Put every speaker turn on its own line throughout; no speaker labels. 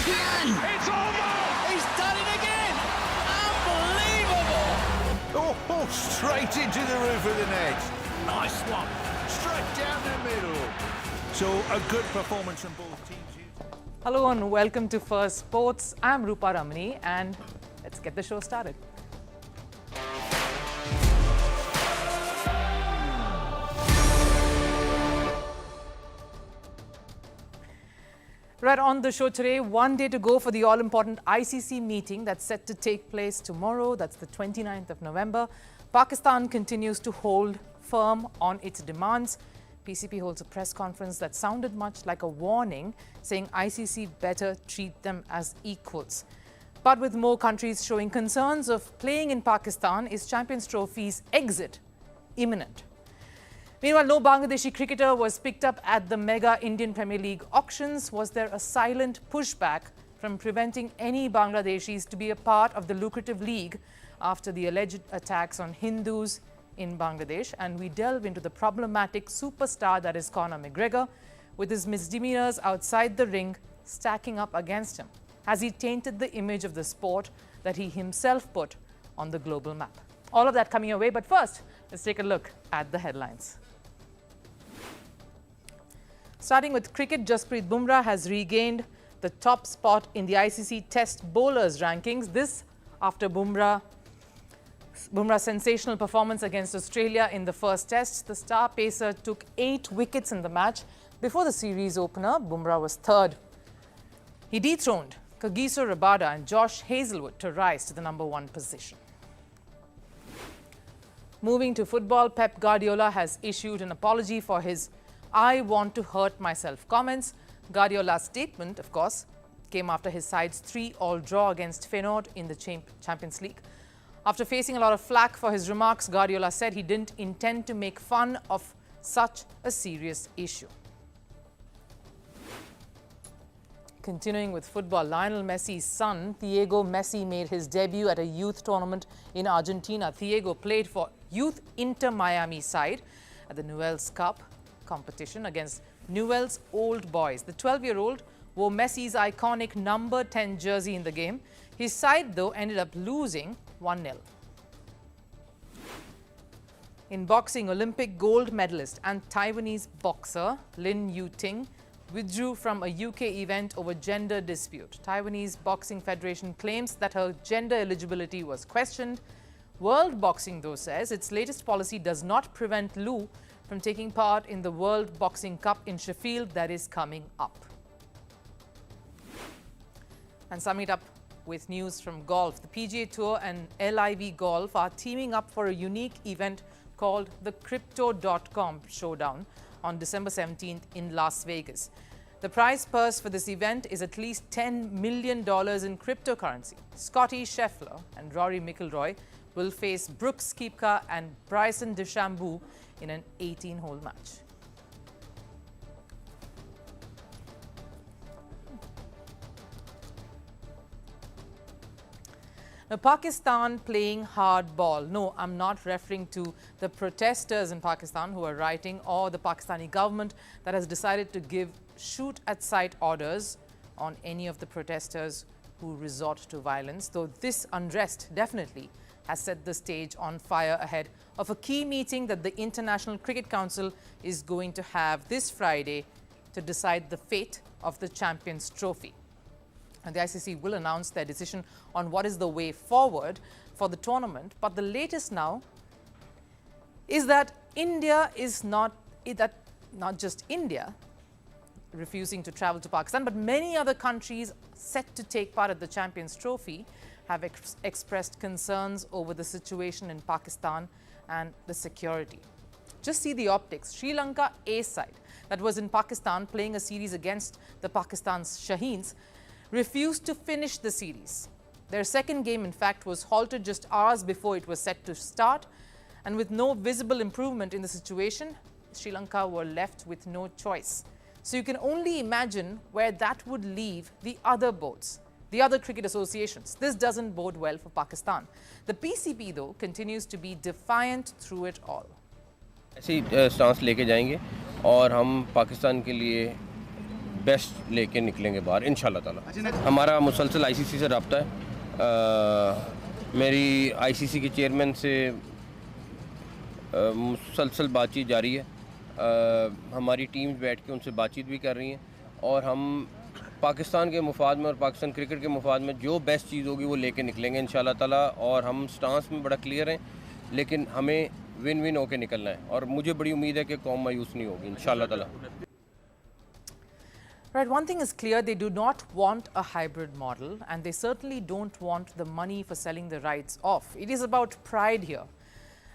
champion!
It's over!
He's done it again! Unbelievable!
Oh, straight into the roof of the net.
Nice one.
Straight down the middle. So a good performance from both teams.
Hello and welcome to Firstpost. I'm Rupha Ramani and let's get the show started. Right on the show today, one day to go for the all-important ICC meeting that's set to take place tomorrow. That's the 29th of November. Pakistan continues to hold firm on its demands. PCP holds a press conference that sounded much like a warning, saying ICC better treat them as equals. But with more countries showing concerns of playing in Pakistan, is Champions Trophy's exit imminent? Meanwhile, no Bangladeshi cricketer was picked up at the mega Indian Premier League auctions. Was there a silent pushback from preventing any Bangladeshis to be a part of the lucrative league after the alleged attacks on Hindus in Bangladesh? And we delve into the problematic superstar that is Conor McGregor, with his misdemeanors outside the ring stacking up against him. Has he tainted the image of the sport that he himself put on the global map? All of that coming your way, but first, let's take a look at the headlines. Starting with cricket, Jasprit Bumrah has regained the top spot in the ICC Test Bowlers rankings. This after Bumrah's sensational performance against Australia in the first test. The star pacer took 8 wickets in the match. Before the series opener, Bumrah was third. He dethroned Kagiso Rabada and Josh Hazlewood to rise to the #1 position. Moving to football, Pep Guardiola has issued an apology for his "I want to hurt myself" comments. Guardiola's statement, of course, came after his side's 3-all draw against Feyenoord in the Champions League. After facing a lot of flack for his remarks, Guardiola said he didn't intend to make fun of such a serious issue. Continuing with football, Lionel Messi's son, Thiago Messi, made his debut at a youth tournament in Argentina. Thiago played for Youth Inter Miami side at the Newell's Cup competition against Newell's Old Boys. The 12-year-old wore Messi's iconic number 10 jersey in the game. His side, though, ended up losing 1-0. In boxing, Olympic gold medalist and Taiwanese boxer Lin Yu-ting withdrew from a UK event over gender dispute. Taiwanese Boxing Federation claims that her gender eligibility was questioned. World Boxing, though, says its latest policy does not prevent Lu from taking part in the World Boxing Cup in Sheffield that is coming up. And summing it up with news from golf, the PGA Tour and LIV Golf are teaming up for a unique event called the Crypto.com Showdown on December 17th in Las Vegas. The prize purse for this event is at least $10 million in cryptocurrency. Scotty Scheffler and Rory McIlroy will face Brooks Koepka and Bryson DeChambeau in an 18-hole match. Now, Pakistan playing hardball. No, I'm not referring to the protesters in Pakistan who are rioting or the Pakistani government that has decided to give shoot-at-sight orders on any of the protesters who resort to violence, though this unrest definitely has set the stage on fire ahead of a key meeting that the International Cricket Council is going to have this Friday to decide the fate of the Champions Trophy. And the ICC will announce their decision on what is the way forward for the tournament. But the latest now is that not just India refusing to travel to Pakistan, but many other countries set to take part at the Champions Trophy have expressed concerns over the situation in Pakistan and the security. Just see the optics. Sri Lanka A side that was in Pakistan playing a series against the Pakistan's Shaheens refused to finish the series. Their second game, in fact, was halted just hours before it was set to start. And with no visible improvement in the situation, Sri Lanka were left with no choice. So you can only imagine where that would leave the other boards, the other cricket associations. This doesn't bode well for Pakistan. The PCP, though, continues to be defiant through it all.
ऐसी stance लेके जाएंगे और हम पाकिस्तान के लिए
best लेके निकलेंगे बाहर इंशाल्लाह ताला। हमारा मुसलसल आईसीसी से रब्ता है। मेरी आईसीसी के चेयरमैन से मुसलसल बातचीत जारी है। हमारी टीम्स बैठ के उनसे बातचीत भी कर रही हैं और हम पाकिस्तान के मुफाद में और पाकिस्तान क्रिकेट के मुफाद में जो बेस्ट चीज़ होगी वो लेके निकलेंगे इंशाल्लाह ताला। और हम स्टांस में बड़ा क्लियर हैं, लेकिन हमें विन विन होके निकलना है और मुझे बड़ी उम्मीद है कि कौम मायूस नहीं होगी इंशाल्लाह ताला।
Right, one thing is clear, they do not want a hybrid model and they certainly don't want the money for selling the rights off. It is about pride here.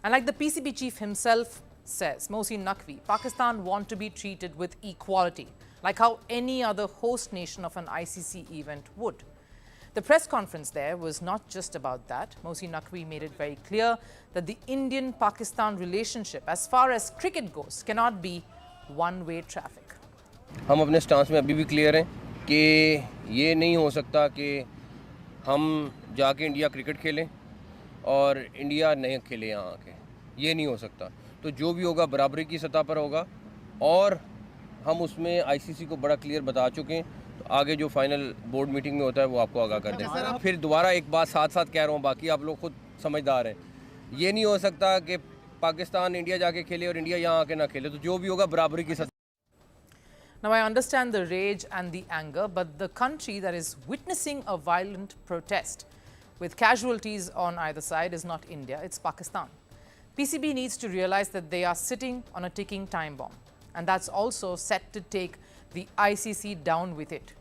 And like the PCB chief himself says, Mohsin Naqvi, Pakistan want to be treated with equality, like how any other host nation of an ICC event would. The press conference there was not just about that. Mohsin Naqvi made it very clear that the Indian-Pakistan relationship, as far as cricket goes, cannot be one-way traffic.
हम अपने stance में अभी भी clear हैं कि ये नहीं हो सकता कि हम जाके इंडिया क्रिकेट खेलें और इंडिया नहीं खेले यहाँ आके, ये नहीं हो सकता। तो जो भी होगा बराबरी की सतह पर होगा और हम उसमें आईसीसी को बड़ा क्लियर बता चुके हैं। तो आगे जो फाइनल बोर्ड मीटिंग में होता है वो आपको आगाह कर दें। फिर दोबारा एक बात साथ साथ कह रहा हूँ, बाकी आप लोग खुद समझदार हैं। ये नहीं हो सकता कि पाकिस्तान इंडिया जाके खेले और इंडिया यहाँ आके ना खेले। तो जो भी होगा बराबरी की सतह।
Now, I understand the rage and the anger, but the country that is witnessing a violent protest with casualties on either side is not India, it's Pakistan. PCB needs to realize that they are sitting on a ticking time bomb, and that's also set to take the ICC down with it.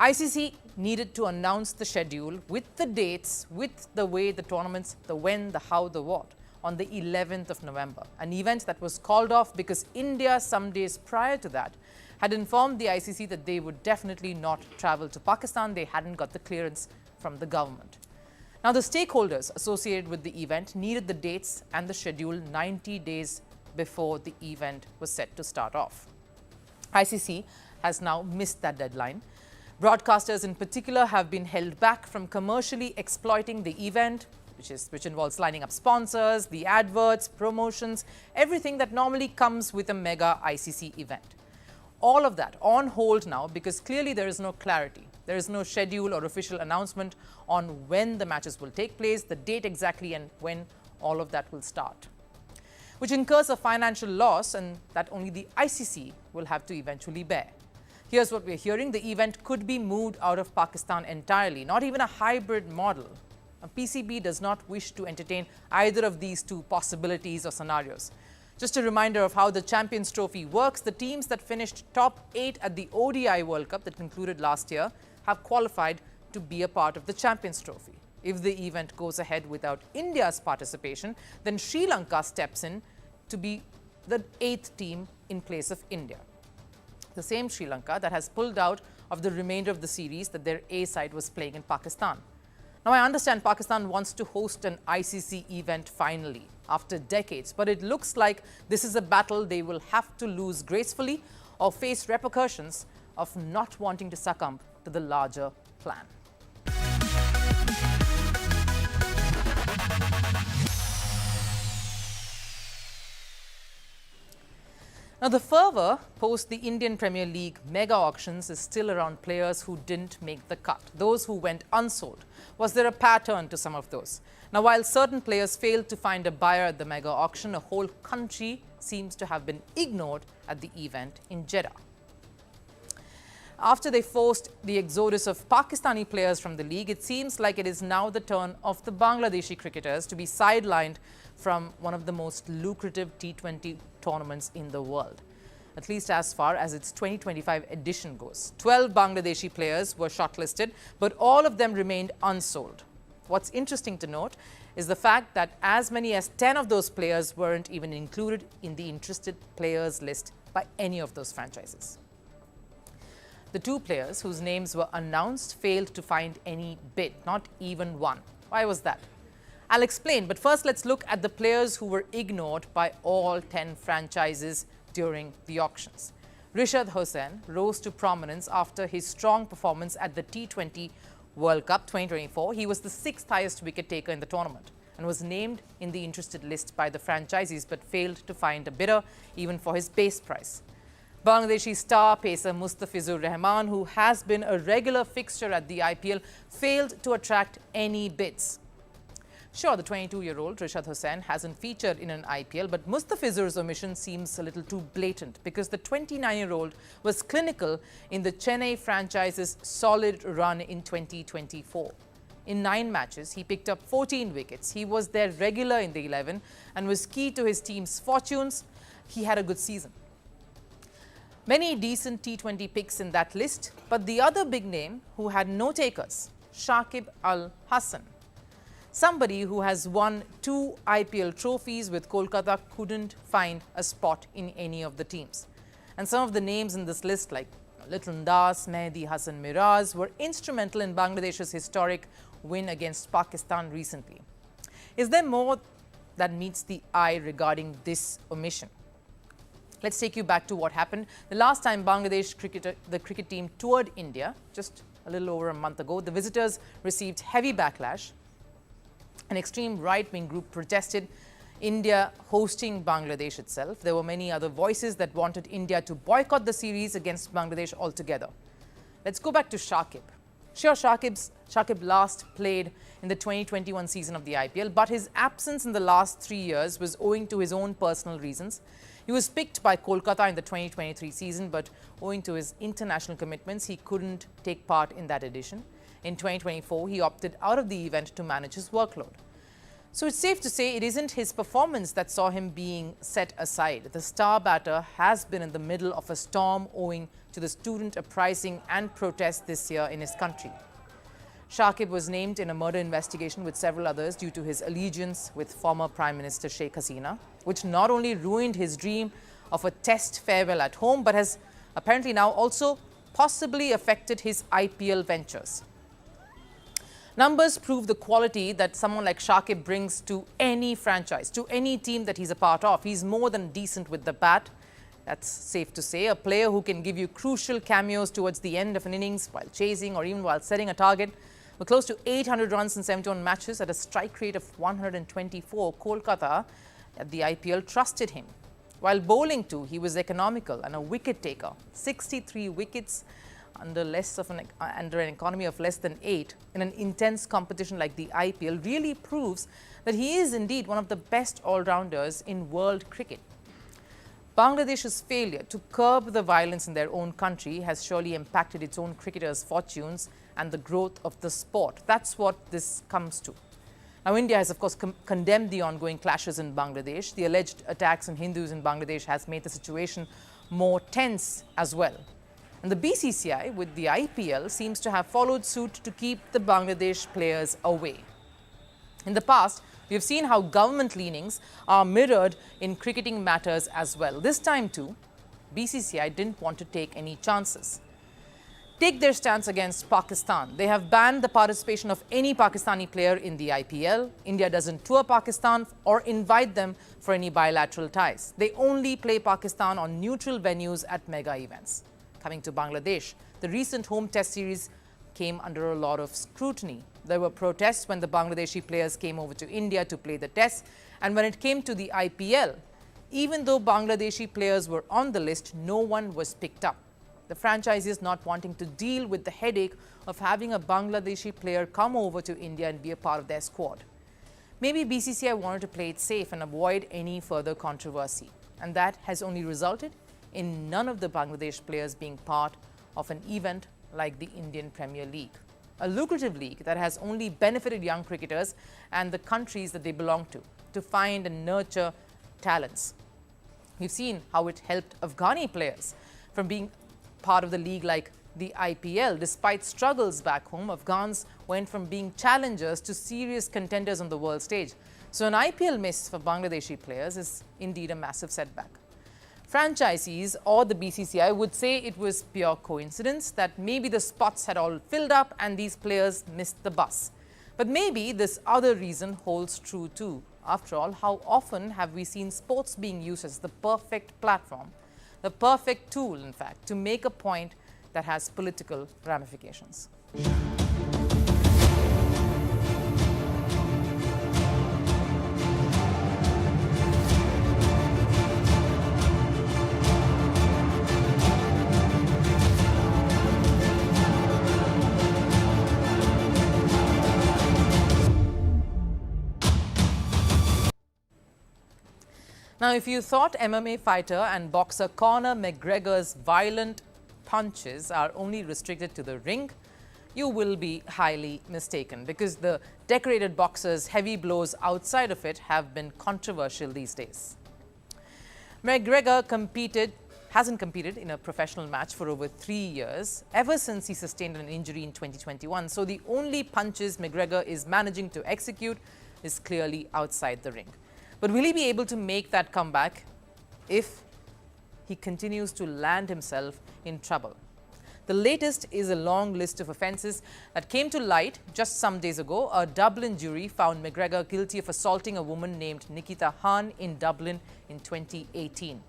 ICC needed to announce the schedule with the dates, with the way, the tournaments, the when, the how, the what, on the 11th of November, an event that was called off because India, some days prior to that, had informed the ICC that they would definitely not travel to Pakistan. They hadn't got the clearance from the government. Now, the stakeholders associated with the event needed the dates and the schedule 90 days before the event was set to start off. ICC has now missed that deadline. Broadcasters in particular have been held back from commercially exploiting the event, which involves lining up sponsors, the adverts, promotions, everything that normally comes with a mega ICC event. All of that on hold now because clearly there is no clarity. There is no schedule or official announcement on when the matches will take place, the date exactly, and when all of that will start, which incurs a financial loss and that only the ICC will have to eventually bear. Here's what we're hearing. The event could be moved out of Pakistan entirely, not even a hybrid model. PCB does not wish to entertain either of these two possibilities or scenarios. Just a reminder of how the Champions Trophy works. The teams that finished top 8 at the ODI World Cup that concluded last year have qualified to be a part of the Champions Trophy. If the event goes ahead without India's participation, then Sri Lanka steps in to be the 8th team in place of India. The same Sri Lanka that has pulled out of the remainder of the series that their A side was playing in Pakistan. Now, I understand Pakistan wants to host an ICC event finally after decades, but it looks like this is a battle they will have to lose gracefully or face repercussions of not wanting to succumb to the larger plan. Now, the fervour post the Indian Premier League mega auctions is still around players who didn't make the cut, those who went unsold. Was there a pattern to some of those? Now, while certain players failed to find a buyer at the mega auction, a whole country seems to have been ignored at the event in Jeddah. After they forced the exodus of Pakistani players from the league, it seems like it is now the turn of the Bangladeshi cricketers to be sidelined from one of the most lucrative T20 tournaments in the world, at least as far as its 2025 edition goes. 12 Bangladeshi players were shortlisted, but all of them remained unsold. What's interesting to note is the fact that as many as 10 of those players weren't even included in the interested players list by any of those franchises. The two players whose names were announced failed to find any bid, not even one. Why was that? I'll explain, but first let's look at the players who were ignored by all 10 franchises during the auctions. Rishad Hossain rose to prominence after his strong performance at the T20 World Cup 2024. He was the 6th highest wicket taker in the tournament and was named in the interested list by the franchisees but failed to find a bidder even for his base price. Bangladeshi star pacer Mustafizur Rahman, who has been a regular fixture at the IPL, failed to attract any bids. Sure, the 22-year-old Rishad Hussain hasn't featured in an IPL, but Mustafizur's omission seems a little too blatant because the 29-year-old was clinical in the Chennai franchise's solid run in 2024. In 9 matches, he picked up 14 wickets. He was their regular in the 11 and was key to his team's fortunes. He had a good season. Many decent T20 picks in that list, but the other big name who had no takers, Shakib Hasan. Somebody who has won 2 IPL trophies with Kolkata couldn't find a spot in any of the teams. And some of the names in this list like Little Das, Mehdi Hassan Miraz were instrumental in Bangladesh's historic win against Pakistan recently. Is there more that meets the eye regarding this omission? Let's take you back to what happened. The last time the cricket team toured India, just a little over a month ago, the visitors received heavy backlash. An extreme right-wing group protested India hosting Bangladesh itself. There were many other voices that wanted India to boycott the series against Bangladesh altogether. Let's go back to Shakib. Sure, Shakib last played in the 2021 season of the IPL, but his absence in the last 3 years was owing to his own personal reasons. He was picked by Kolkata in the 2023 season, but owing to his international commitments, he couldn't take part in that edition. In 2024, he opted out of the event to manage his workload. So it's safe to say it isn't his performance that saw him being set aside. The star batter has been in the middle of a storm owing to the student uprising and protests this year in his country. Shakib was named in a murder investigation with several others due to his allegiance with former Prime Minister Sheikh Hasina, which not only ruined his dream of a test farewell at home, but has apparently now also possibly affected his IPL ventures. Numbers prove the quality that someone like Shakib brings to any franchise, to any team that he's a part of. He's more than decent with the bat. That's safe to say. A player who can give you crucial cameos towards the end of an innings while chasing or even while setting a target. With close to 800 runs in 71 matches at a strike rate of 124, Kolkata at the IPL trusted him. While bowling too, he was economical and a wicket taker. 63 wickets under an economy of less than 8 in an intense competition like the IPL really proves that he is indeed one of the best all-rounders in world cricket. Bangladesh's failure to curb the violence in their own country has surely impacted its own cricketers' fortunes and the growth of the sport. That's what this comes to. Now, India has, of course, condemned the ongoing clashes in Bangladesh. The alleged attacks on Hindus in Bangladesh has made the situation more tense as well. And the BCCI, with the IPL, seems to have followed suit to keep the Bangladesh players away. In the past, we have seen how government leanings are mirrored in cricketing matters as well. This time too, BCCI didn't want to take any chances. Take their stance against Pakistan. They have banned the participation of any Pakistani player in the IPL. India doesn't tour Pakistan or invite them for any bilateral ties. They only play Pakistan on neutral venues at mega events. Coming to Bangladesh, the recent home test series came under a lot of scrutiny. There were protests when the Bangladeshi players came over to India to play the test, and when it came to the IPL, even though Bangladeshi players were on the list, no one was picked up. The franchises not wanting to deal with the headache of having a Bangladeshi player come over to India and be a part of their squad. Maybe BCCI wanted to play it safe and avoid any further controversy, and that has only resulted in none of the Bangladesh players being part of an event like the Indian Premier League, a lucrative league that has only benefited young cricketers and the countries that they belong to find and nurture talents. We've seen how it helped Afghani players from being part of the league like the IPL. Despite struggles back home, Afghans went from being challengers to serious contenders on the world stage. So an IPL miss for Bangladeshi players is indeed a massive setback. Franchisees or the BCCI would say it was pure coincidence that maybe the spots had all filled up and these players missed the bus. But maybe this other reason holds true too. After all, how often have we seen sports being used as the perfect platform, the perfect tool, in fact, to make a point that has political ramifications? Now, if you thought MMA fighter and boxer Conor McGregor's violent punches are only restricted to the ring, you will be highly mistaken, because the decorated boxer's heavy blows outside of it have been controversial these days. McGregor hasn't competed in a professional match for over 3 years, ever since he sustained an injury in 2021. So the only punches McGregor is managing to execute is clearly outside the ring. But will he be able to make that comeback if he continues to land himself in trouble? The latest is a long list of offences that came to light just some days ago. A Dublin jury found McGregor guilty of assaulting a woman named Nikita Khan in Dublin in 2018.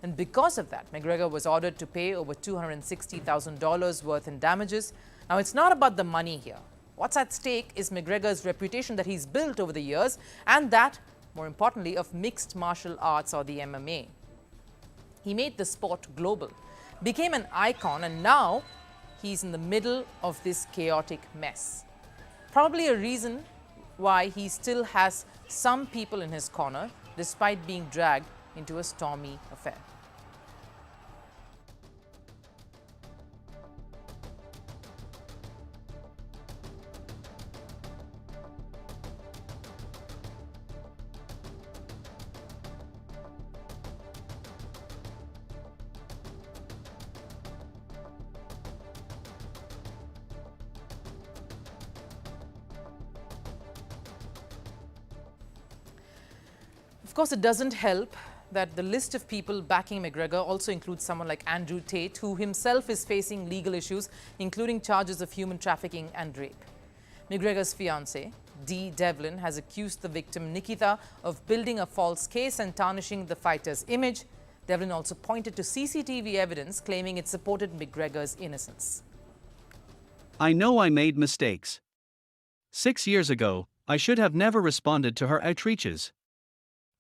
And because of that, McGregor was ordered to pay over $260,000 worth in damages. Now, it's not about the money here. What's at stake is McGregor's reputation that he's built over the years, and that, more importantly, of mixed martial arts, or the MMA. He made the sport global, became an icon, and now he's in the middle of this chaotic mess. Probably a reason why he still has some people in his corner, despite being dragged into a stormy affair. Of course, it doesn't help that the list of people backing McGregor also includes someone like Andrew Tate, who himself is facing legal issues, including charges of human trafficking and rape. McGregor's fiancée, Dee Devlin, has accused the victim, Nikita, of building a false case and tarnishing the fighter's image. Devlin also pointed to CCTV evidence claiming it supported McGregor's innocence.
I know I made mistakes. 6 years ago, I should have never responded to her outreaches.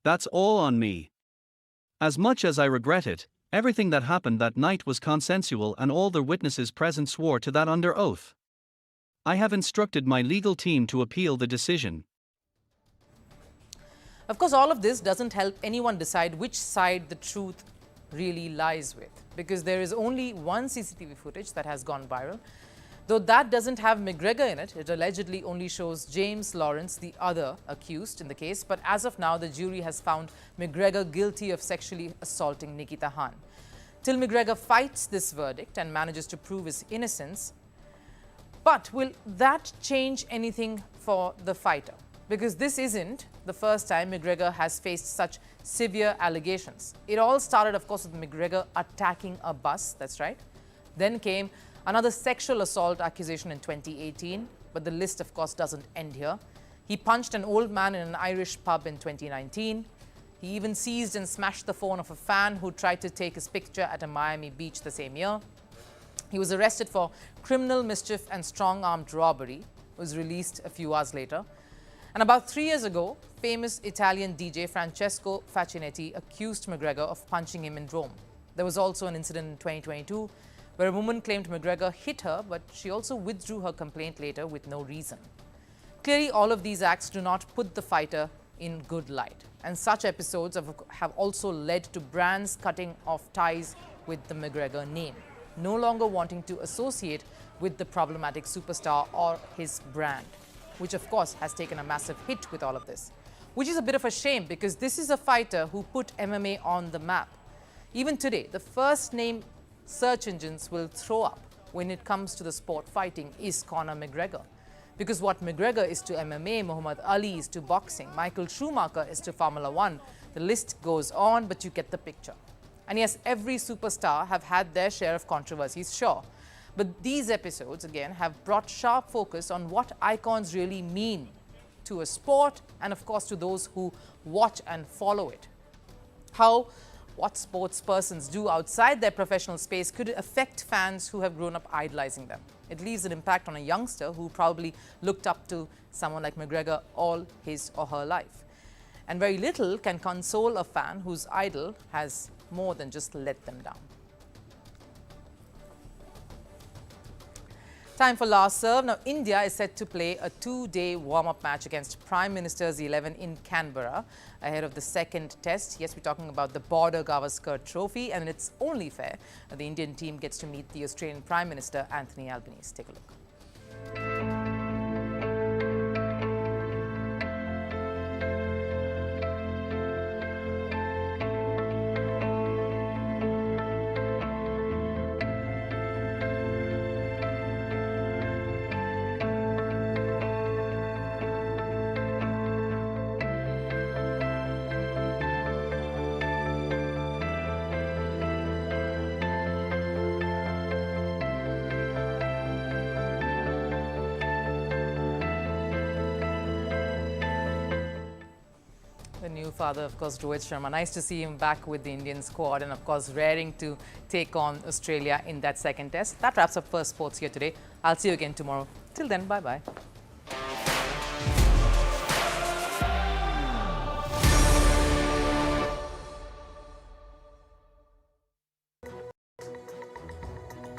That's all on me. As much as I regret it, everything that happened that night was consensual, and all the witnesses present swore to that under oath. I have instructed my legal team to appeal the decision.
Of course, all of this doesn't help anyone decide which side the truth really lies with, because there is only one CCTV footage that has gone viral. Though that doesn't have McGregor in it, it allegedly only shows James Lawrence, the other accused in the case. But as of now, the jury has found McGregor guilty of sexually assaulting Nikita Khan. Till McGregor fights this verdict and manages to prove his innocence. But will that change anything for the fighter? Because this isn't the first time McGregor has faced such severe allegations. It all started, of course, with McGregor attacking a bus, that's right. Then came another sexual assault accusation in 2018, but the list, of course, doesn't end here. He punched an old man in an Irish pub in 2019. He even seized and smashed the phone of a fan who tried to take his picture at a Miami beach the same year. He was arrested for criminal mischief and strong-armed robbery, was released a few hours later. And about 3 years ago, famous Italian DJ Francesco Facchinetti accused McGregor of punching him in Rome. There was also an incident in 2022 where a woman claimed McGregor hit her, but she also withdrew her complaint later with no reason. Clearly, all of these acts do not put the fighter in good light. And such episodes have also led to brands cutting off ties with the McGregor name, no longer wanting to associate with the problematic superstar or his brand, which of course has taken a massive hit with all of this. Which is a bit of a shame, because this is a fighter who put MMA on the map. Even today, the first name search engines will throw up when it comes to the sport fighting is Conor McGregor. Because what McGregor is to MMA, Muhammad Ali is to boxing, Michael Schumacher is to Formula One. The list goes on, but you get the picture. And yes, every superstar have had their share of controversies, sure. But these episodes, again, have brought sharp focus on what icons really mean to a sport and, of course, to those who watch and follow it. How what sports persons do outside their professional space could affect fans who have grown up idolizing them. It leaves an impact on a youngster who probably looked up to someone like McGregor all his or her life. And very little can console a fan whose idol has more than just let them down. Time for last serve. Now, India is set to play a two-day warm-up match against Prime Minister's 11 in Canberra ahead of the second test. Yes, we're talking about the Border Gavaskar Trophy, and it's only fair that the Indian team gets to meet the Australian Prime Minister, Anthony Albanese. Take a look. The new father, of course, Rohit Sharma. Nice to see him back with the Indian squad and, of course, raring to take on Australia in that second test. That wraps up First Sports here today. I'll see you again tomorrow. Till then, bye-bye.